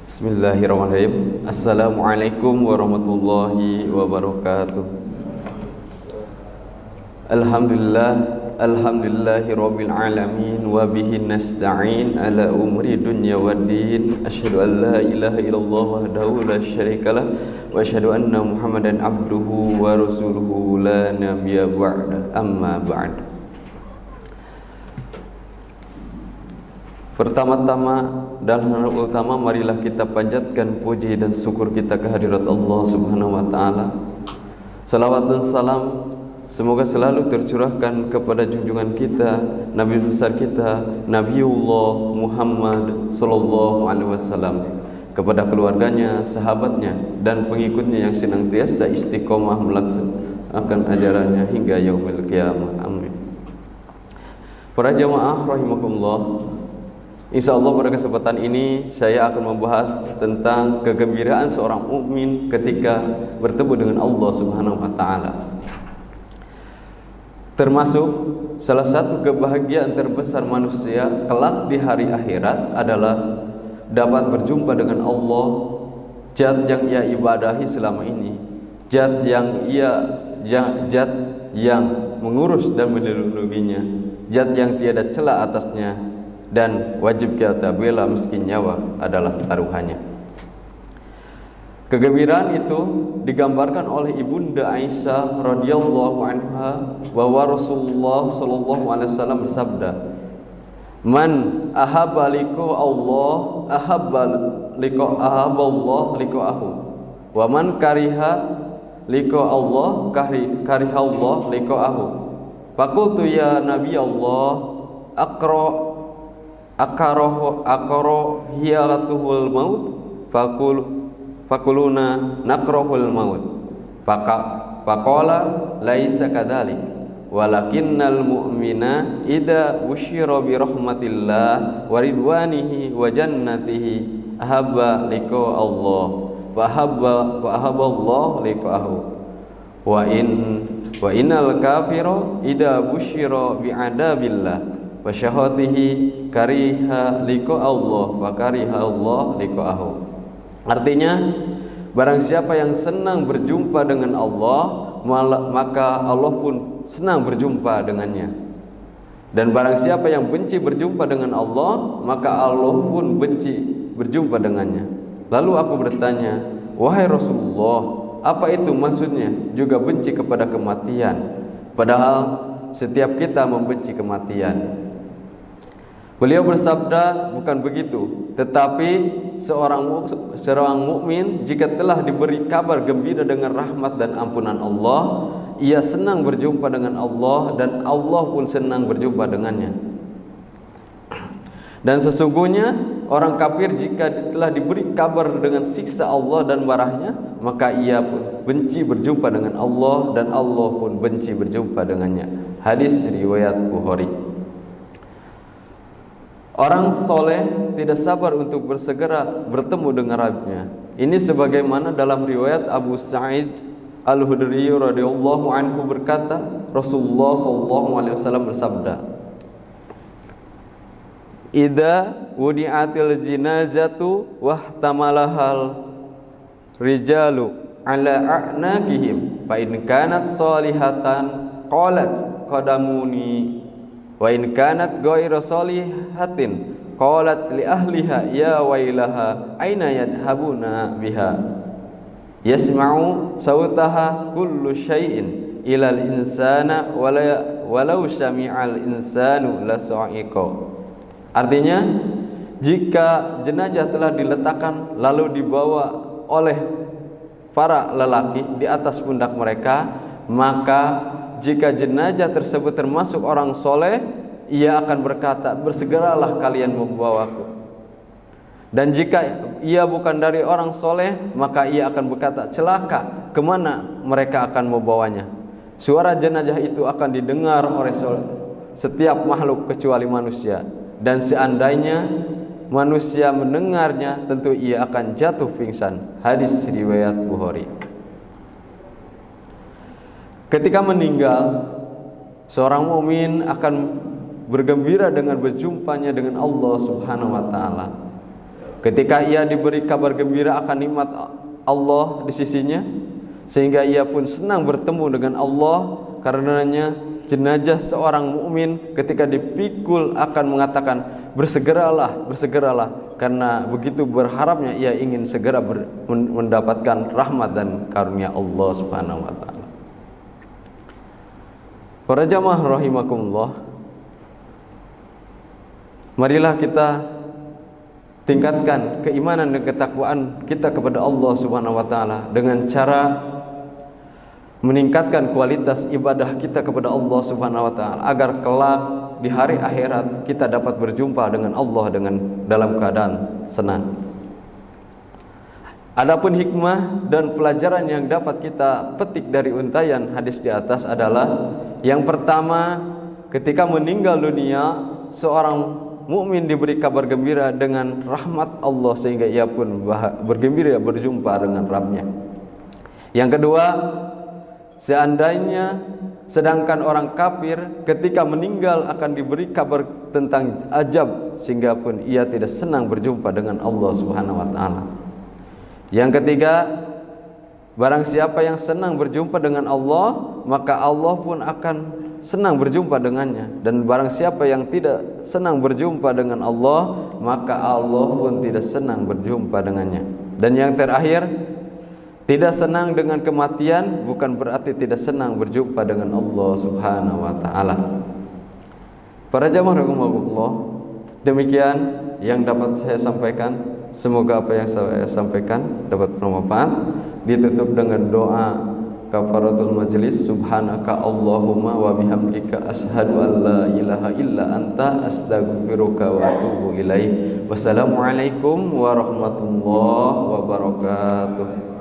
Bismillahirrahmanirrahim. Assalamualaikum warahmatullahi wabarakatuh. Alhamdulillahi rabbil alamin wa bihi nasta'in ala umri dunya waddin. Asyhadu an la ilaha illallah wahdahu la syarikalah wa asyhadu anna Muhammadan abduhu wa rasuluhu la nabiyya ba'da. Amma ba'd. Pertama-tama dan hal utama, marilah kita panjatkan puji dan syukur kita kehadirat Allah Subhanahu wa taala. Salawat dan salam semoga selalu tercurahkan kepada junjungan kita, Nabi besar kita, Nabiullah Muhammad sallallahu alaihi wasallam, kepada keluarganya, sahabatnya dan pengikutnya yang senantiasa istiqomah melaksanakan ajarannya hingga yaumil qiyamah. Amin. Para jamaah rahimakumullah, insyaallah pada kesempatan ini saya akan membahas tentang kegembiraan seorang mukmin ketika bertemu dengan Allah Subhanahu wa taala. Termasuk salah satu kebahagiaan terbesar manusia kelak di hari akhirat adalah dapat berjumpa dengan Allah, zat yang ia ibadahi selama ini, zat yang mengurus dan melindunginya, zat yang tiada celah atasnya, dan wajib kita bela meski nyawa adalah taruhannya. Kegembiraan itu digambarkan oleh ibunda Aisyah radhiyallahu anha bahwa Rasulullah sallallahu alaihi wasallam bersabda, "Man ahabba liqa Allah ahabballah liqa'ahu, wa man kariha liqa Allah kariha Allah liqa'ahu." Faqultu ya Nabi Allah, akrohiyatuhul maut, fakuluna nakrohul maut. Faqala laisa kadzalik, walakinnal mu'mina idza busyira bi rahmatillah wa ridwanihi wa jannatihi ahabba liqa Allah wa ahabba Allah liqa'ahu, wa innal kafira idza busyira bi adabillah wa syahatihi kariha liqa Allah wa kariha Allah liqa'ahu. Artinya, barang siapa yang senang berjumpa dengan Allah, maka Allah pun senang berjumpa dengannya. Dan barang siapa yang benci berjumpa dengan Allah, maka Allah pun benci berjumpa dengannya. Lalu aku bertanya, wahai Rasulullah, apa itu maksudnya juga benci kepada kematian? Padahal setiap kita membenci kematian. Beliau bersabda, bukan begitu, tetapi seorang mukmin jika telah diberi kabar gembira dengan rahmat dan ampunan Allah, ia senang berjumpa dengan Allah dan Allah pun senang berjumpa dengannya. Dan sesungguhnya orang kafir jika telah diberi kabar dengan siksa Allah dan marahnya, maka ia pun benci berjumpa dengan Allah dan Allah pun benci berjumpa dengannya. Hadis riwayat Bukhari. Orang soleh tidak sabar untuk bersegera bertemu dengan Rabbnya. Ini sebagaimana dalam riwayat Abu Sa'id Al-Khudri radhiyallahu anhu berkata, Rasulullah sallallahu alaihi wasallam bersabda, "Idza wudi'atil jinazatu wahtamalahal rijalu ala a'naqihim fa in kanat salihatan qalat qadamuni, wa in kanat ghairu salihatin qalat li ahliha ya wailaha aina yadhabuna biha, yasma'u sautaha kullu syai'in ilal insana walau syami'al insanu la sa'iqa." Artinya, jika jenazah telah diletakkan lalu dibawa oleh para lelaki di atas pundak mereka, maka jika jenazah tersebut termasuk orang soleh, ia akan berkata, bersegeralah kalian membawaku. Dan jika ia bukan dari orang soleh, maka ia akan berkata, celaka, kemana mereka akan membawanya. Suara jenazah itu akan didengar oleh setiap makhluk kecuali manusia. Dan seandainya manusia mendengarnya, tentu ia akan jatuh pingsan. Hadis riwayat Bukhari. Ketika meninggal, seorang mukmin akan bergembira dengan berjumpanya dengan Allah Subhanahu wa taala. ketika ia diberi kabar gembira akan nikmat Allah di sisinya, sehingga ia pun senang bertemu dengan Allah. Karenanya jenazah seorang mukmin ketika dipikul akan mengatakan, bersegeralah, bersegeralah, karena begitu berharapnya ia ingin segera mendapatkan rahmat dan karunia Allah Subhanahu wa taala. Para jamaah rahimakumullah, marilah kita tingkatkan keimanan dan ketakwaan kita kepada Allah Subhanahu wa taala dengan cara meningkatkan kualitas ibadah kita kepada Allah Subhanahu wa taala, agar kelak di hari akhirat kita dapat berjumpa dengan Allah dalam keadaan senang. Adapun hikmah dan pelajaran yang dapat kita petik dari untayan hadis di atas adalah, yang pertama, ketika meninggal dunia seorang mukmin diberi kabar gembira dengan rahmat Allah sehingga ia pun bergembira berjumpa dengan Rabbnya. Yang kedua, seandainya sedangkan orang kafir ketika meninggal akan diberi kabar tentang azab sehingga pun ia tidak senang berjumpa dengan Allah Subhanahu wa taala. Yang ketiga, barang siapa yang senang berjumpa dengan Allah, maka Allah pun akan senang berjumpa dengannya, dan barang siapa yang tidak senang berjumpa dengan Allah, maka Allah pun tidak senang berjumpa dengannya. Dan yang terakhir, tidak senang dengan kematian bukan berarti tidak senang berjumpa dengan Allah Subhanahu wa taala. Para jamaah rahimakumullah, demikian yang dapat saya sampaikan. Semoga apa yang saya sampaikan dapat bermanfaat. Ditutup dengan doa kafaratul majlis. Subhanaka Allahumma wa bihamdika asyhadu an la ilaha illa anta astaghfiruka wa atubu ilaik. Wassalamualaikum warahmatullahi wabarakatuh.